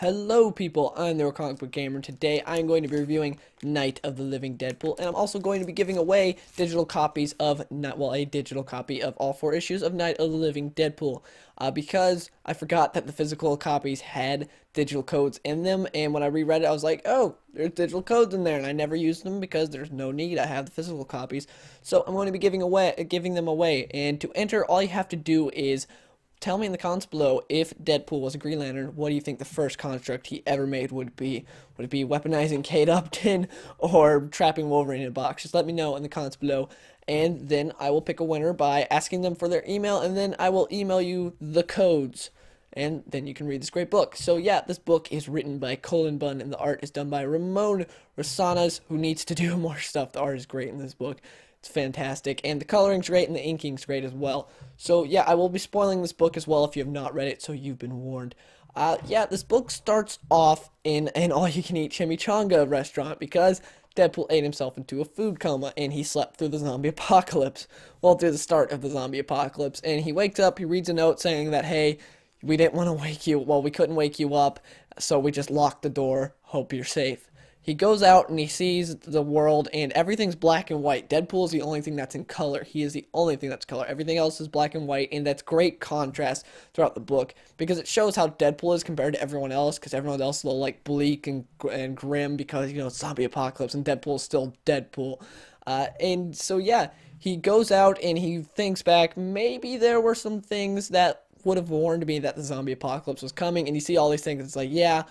Hello people, I'm the Comic Book Gamer. Today I'm going to be reviewing Night of the Living Deadpool, and I'm also going to be giving away digital copies of, a digital copy of all 4 issues of Night of the Living Deadpool, because I forgot that the physical copies had digital codes in them, and when I reread it I was like, oh, there's digital codes in there, and I never used them because there's no need, I have the physical copies. So I'm going to be giving them away, and to enter all you have to do is tell me in the comments below, if Deadpool was a Green Lantern, what do you think the first construct he ever made would be? Would it be weaponizing Kate Upton or trapping Wolverine in a box? Just let me know in the comments below, and then I will pick a winner by asking them for their email, and then I will email you the codes, and then you can read this great book. So yeah, this book is written by Colin Bunn, and the art is done by Ramon Rosanas, who needs to do more stuff. The art is great in this book. It's fantastic, and the coloring's great, and the inking's great as well. So yeah, I will be spoiling this book as well if you have not read it, so you've been warned. Yeah, this book starts off in an all-you-can-eat chimichanga restaurant because Deadpool ate himself into a food coma, and he slept through the zombie apocalypse. Well, through the start of the zombie apocalypse, and he wakes up, he reads a note saying that, hey, we didn't want to wake you, well, we couldn't wake you up, so we just locked the door, hope you're safe. He goes out and he sees the world and everything's black and white. Deadpool is the only thing that's in color. He is the only thing that's color. Everything else is black and white, and that's great contrast throughout the book because it shows how Deadpool is compared to everyone else, because everyone else is a little like bleak and grim because, you know, it's zombie apocalypse and Deadpool is still Deadpool. And so yeah, he goes out and he thinks back, maybe there were some things that would have warned me that the zombie apocalypse was coming, and you see all these things, it's like, yeah,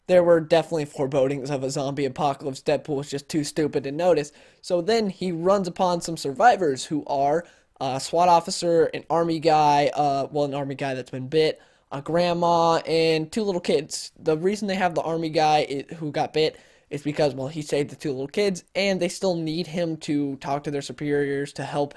there were definitely forebodings of a zombie apocalypse. Deadpool was just too stupid to notice. So then he runs upon some survivors who are a SWAT officer, an army guy, an army guy that's been bit, a grandma, and 2 little kids. The reason they have the army guy who got bit is because, well, he saved the 2 little kids, and they still need him to talk to their superiors to help,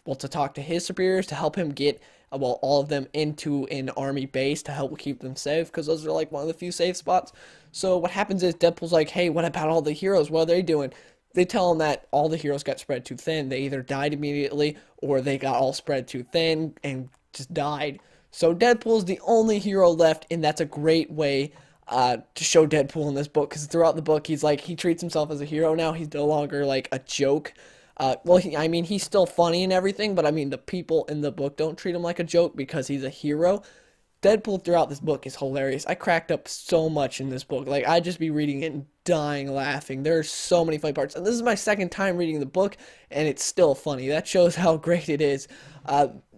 to talk to his superiors to help him get all of them into an army base to help keep them safe, because those are like one of the few safe spots. So what happens is Deadpool's like, hey, what about all the heroes? What are they doing? They tell him that all the heroes got spread too thin. They either died immediately or they got all spread too thin and just died. So Deadpool's the only hero left, and that's a great way to show Deadpool in this book, because throughout the book he's like, he treats himself as a hero now. He's no longer like a joke. He's still funny and everything, but I mean, the people in the book don't treat him like a joke because he's a hero. Deadpool throughout this book is hilarious. I cracked up so much in this book. Like, I'd just be reading it and dying laughing. There are so many funny parts. And this is my second time reading the book, and it's still funny. That shows how great it is.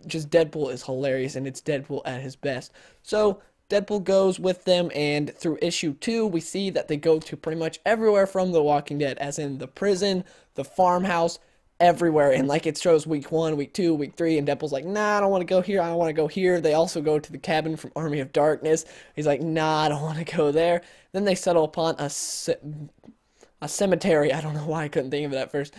Just Deadpool is hilarious, and it's Deadpool at his best. So Deadpool goes with them, and through issue 2, we see that they go to pretty much everywhere from The Walking Dead, as in the prison, the farmhouse, everywhere. And like, it shows week 1, week 2, week 3, and Deadpool's like, nah, I don't want to go here, I don't want to go here. They also go to the cabin from Army of Darkness. He's like, nah, I don't want to go there. Then they settle upon a cemetery. I don't know why I couldn't think of it at first.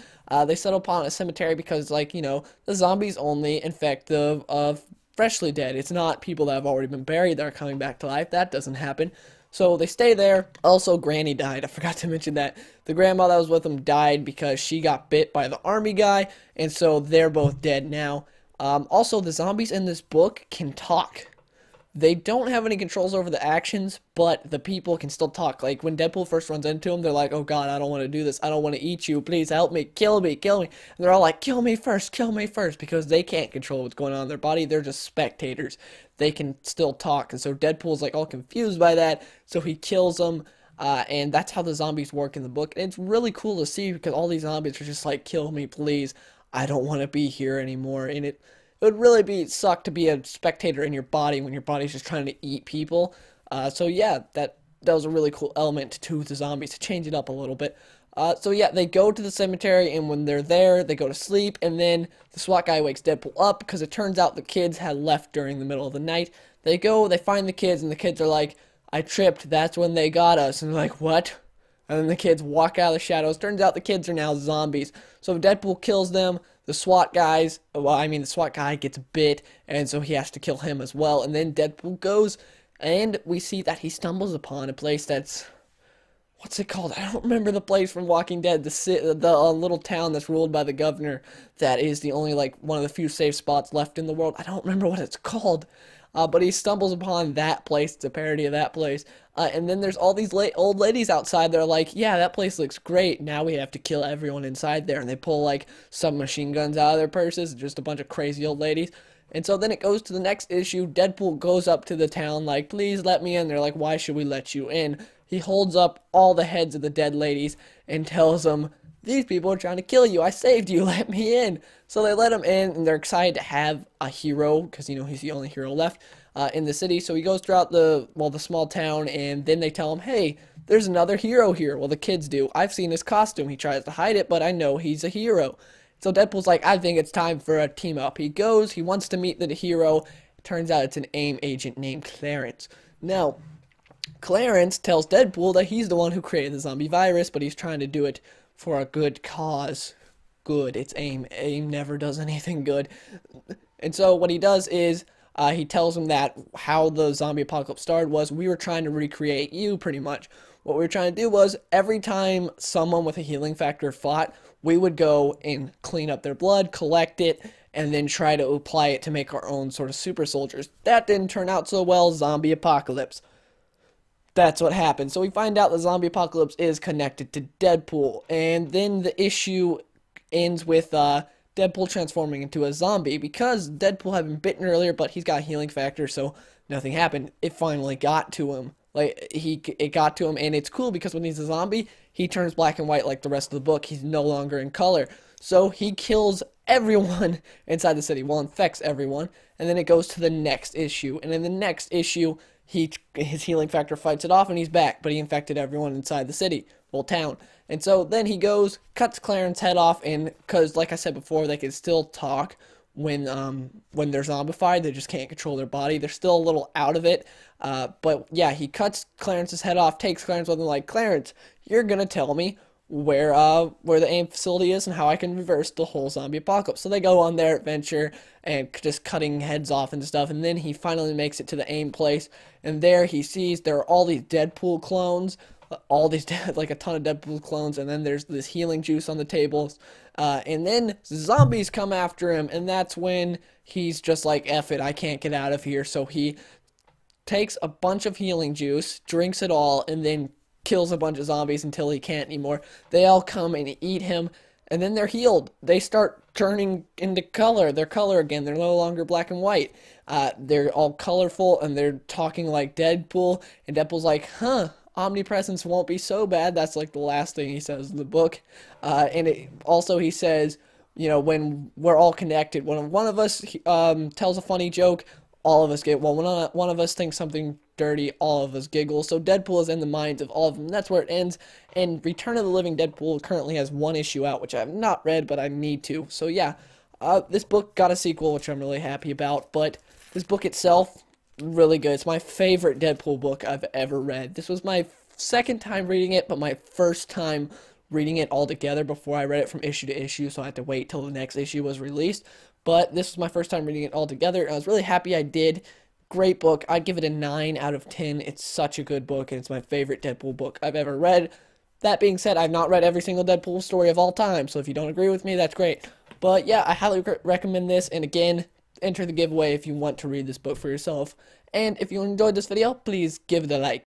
They settle upon a cemetery because, like, you know, the zombies only infect the freshly dead. It's not people that have already been buried that are coming back to life. That doesn't happen. So they stay there. Also, Granny died. I forgot to mention that. The grandma that was with them died because she got bit by the army guy, and so they're both dead now. Also, the zombies in this book can talk. They don't have any controls over the actions, but the people can still talk. Like, when Deadpool first runs into them, they're like, oh god, I don't want to do this. I don't want to eat you. Please help me. Kill me. Kill me. And they're all like, kill me first. Kill me first. Because they can't control what's going on in their body. They're just spectators. They can still talk. And so Deadpool's like all confused by that. So he kills them. And that's how the zombies work in the book. And it's really cool to see because all these zombies are just like, kill me, please. I don't want to be here anymore. And it would really suck to be a spectator in your body when your body's just trying to eat people. So yeah, that was a really cool element to the zombies to change it up a little bit. So yeah, they go to the cemetery, and when they're there, they go to sleep, and then the SWAT guy wakes Deadpool up because it turns out the kids had left during the middle of the night. They go, they find the kids, and the kids are like, I tripped, that's when they got us. And they're like, what? And then the kids walk out of the shadows. Turns out the kids are now zombies. So Deadpool kills them. The SWAT the SWAT guy gets bit, and so he has to kill him as well. And then Deadpool goes, and we see that he stumbles upon a place that's, what's it called? I don't remember the place from Walking Dead, the little town that's ruled by the governor that is the only, like, one of the few safe spots left in the world. I don't remember what it's called. but he stumbles upon that place. It's a parody of that place. And then there's all these old ladies outside. They're like, yeah, that place looks great. Now we have to kill everyone inside there. And they pull like some machine guns out of their purses. Just a bunch of crazy old ladies. And so then it goes to the next issue. Deadpool goes up to the town like, please let me in. They're like, why should we let you in? He holds up all the heads of the dead ladies and tells them, these people are trying to kill you. I saved you. Let me in. So they let him in, and they're excited to have a hero because, you know, he's the only hero left in the city. So he goes throughout the small town, and then they tell him, hey, there's another hero here. Well, the kids do. I've seen his costume. He tries to hide it, but I know he's a hero. So Deadpool's like, I think it's time for a team up. He goes. He wants to meet the hero. Turns out it's an AIM agent named Clarence. Now, Clarence tells Deadpool that he's the one who created the zombie virus, but he's trying to do it for a good cause. Good. It's AIM. AIM never does anything good. And so what he does is he tells him that how the zombie apocalypse started was we were trying to recreate you, pretty much. What we were trying to do was every time someone with a healing factor fought, we would go and clean up their blood, collect it, and then try to apply it to make our own sort of super soldiers. That didn't turn out so well. Zombie apocalypse. That's what happened. So we find out the zombie apocalypse is connected to Deadpool. And then the issue ends with Deadpool transforming into a zombie. Because Deadpool had been bitten earlier, but he's got a healing factor, so nothing happened. It finally got to him. Like, it got to him, and it's cool because when he's a zombie, he turns black and white like the rest of the book. He's no longer in color. So he kills everyone inside the city. Well, infects everyone. And then it goes to the next issue. And in the next issue, his healing factor fights it off and he's back, but he infected everyone inside the city, well, town. And so then he goes, cuts Clarence's head off, and because like I said before, they can still talk when they're zombified. They just can't control their body. They're still a little out of it. But yeah, he cuts Clarence's head off, takes Clarence with him, like, Clarence, you're gonna tell me where the AIM facility is and how I can reverse the whole zombie apocalypse. So they go on their adventure and just cutting heads off and stuff, and then he finally makes it to the AIM place, and there he sees there are all these Deadpool clones, all these like a ton of Deadpool clones, and then there's this healing juice on the tables, and then zombies come after him, and that's when he's just like, F it, I can't get out of here. So he takes a bunch of healing juice, drinks it all, and then kills a bunch of zombies until he can't anymore. They all come and eat him, and then they're healed. They start turning into color. They're color again. They're no longer black and white. They're all colorful, and they're talking like Deadpool, and Deadpool's like, huh, omnipresence won't be so bad. That's like the last thing he says in the book. And also he says, you know, when we're all connected, when one of us tells a funny joke, all of us get, well, when one of us thinks something dirty, all of us giggle. So Deadpool is in the minds of all of them. That's where it ends. And Return of the Living Deadpool currently has one issue out, which I have not read, but I need to. So yeah, this book got a sequel, which I'm really happy about. But this book itself, really good. It's my favorite Deadpool book I've ever read. This was my second time reading it, but my first time reading it all together before I read it from issue to issue, so I had to wait till the next issue was released. But this was my first time reading it all together, and I was really happy I did. Great book. I'd give it a 9 out of 10. It's such a good book, and it's my favorite Deadpool book I've ever read. That being said, I've not read every single Deadpool story of all time, so if you don't agree with me, that's great. But yeah, I highly recommend this, and again, enter the giveaway if you want to read this book for yourself. And if you enjoyed this video, please give it a like.